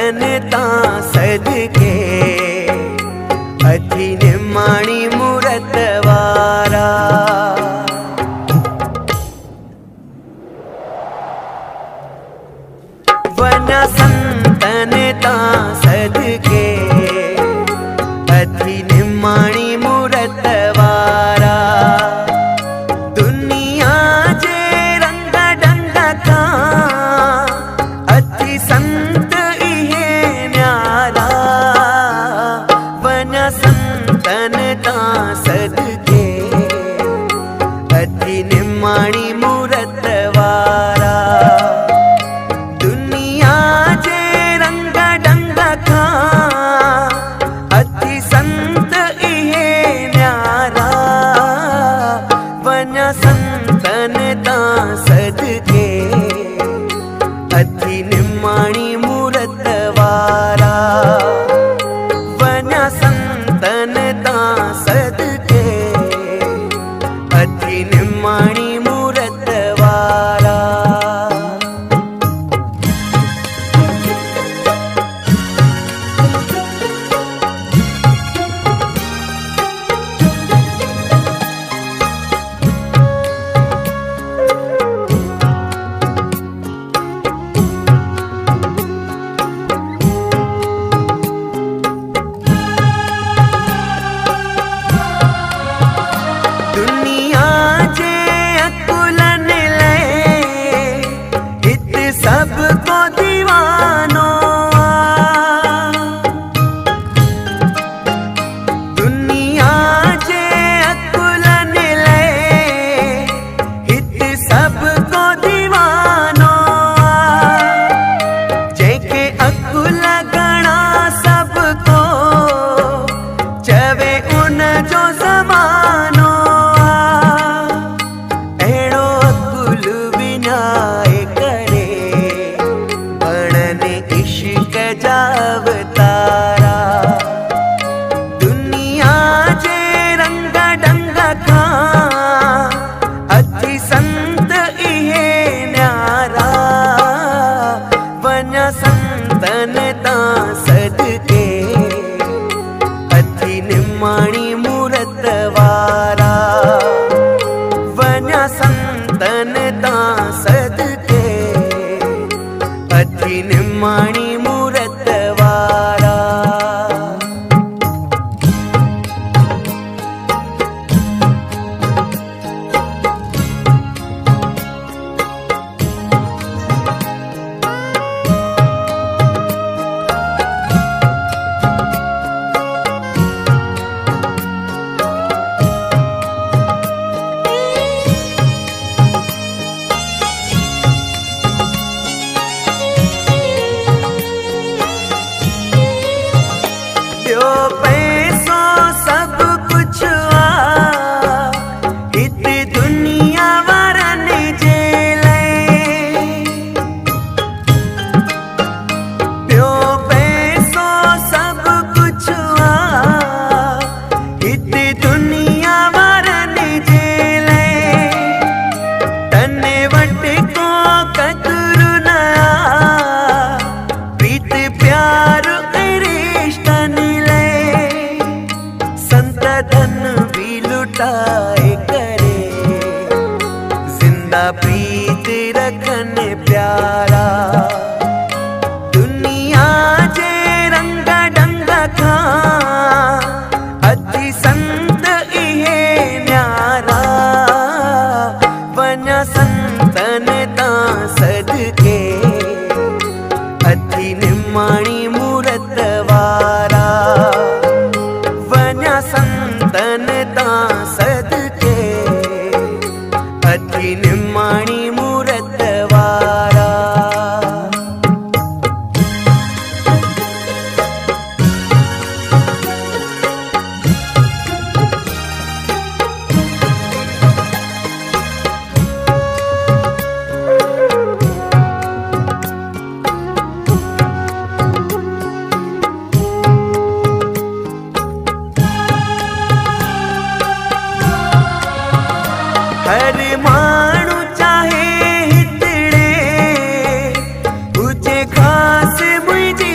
संतन तां सदके अथी निमाणी मूरत वारा। वना संतन तां सदके अथी निमाणी मूरत वारा। दुनिया जे रंग ढंग खां अथी संत इहे न्यारा। वना संतन तां सदके अथी निमाणी मूरत वारा। दुनिया जे रंग ढंग खां अथी संत इहे न्यारा। वना संतन तां सदके अथी निमाणी मूरत वारा। वना संतन तां सदके अथी निमाणी मूरत वारा। दुनिया जे अकुलन ले इत सबको दीवानो। दुनिया जे अकुलन ले इत सबको दीवानो। जेके अकुल गणा सबको चवे उन जो ज़मानो। अवतारा दुनिया जे रंग ढंग खां अथी संत इहे न्यारा। वना संतन तां सदके अथी निमाणी मूरत वारा। वना संतन तां सदके अथी निमाणी मूरत वारा। ॿियो पैसो सब कुछ आ इत दुनिया वारनि जे लाइ। ॿियो पैसो सब कुछ आ इत दुनिया वारनि जे लाइ। तने वटि को कदुरु न आ प्रीत प्यार संत धन भी लुटाए करे जिंदा प्रीत रखन प्यारा। दुनिया जे रंग ढंग खां अथी संत इहे न्यारा। वना संतन तां सदके अथी निमाणी मूरत वारा। वना संतन तां सदके अथी निमाणी मूरत वारा। हर माण्हू चाहे हितड़े हुजे ख़ास मुंहिंजी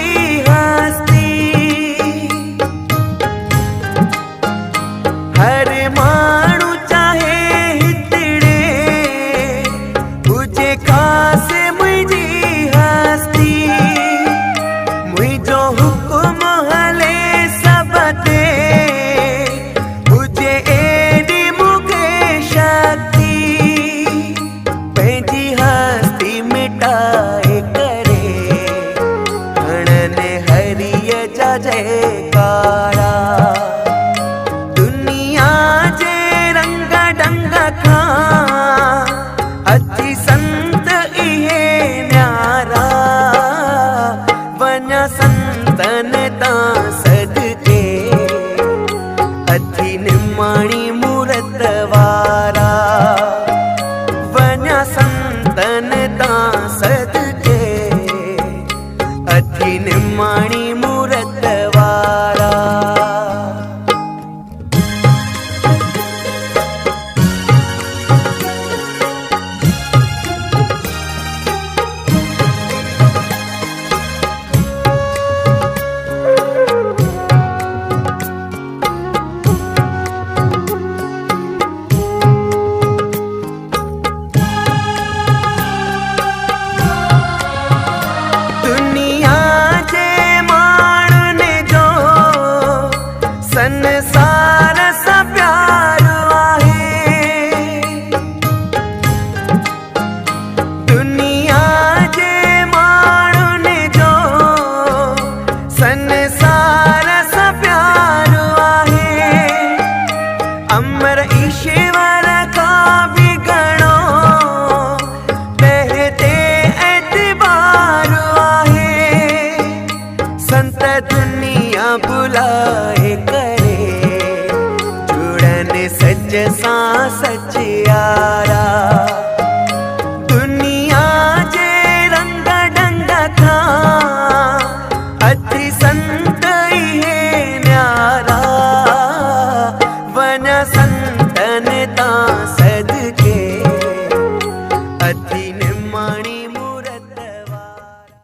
निमाणी मूरत वारा वन्या संतन ता सदके अथी निमाणी मूरत वारा। संसार सा प्यार आहे दुनिया जे माण्हुनि जो संसार सा प्यार आहे अमर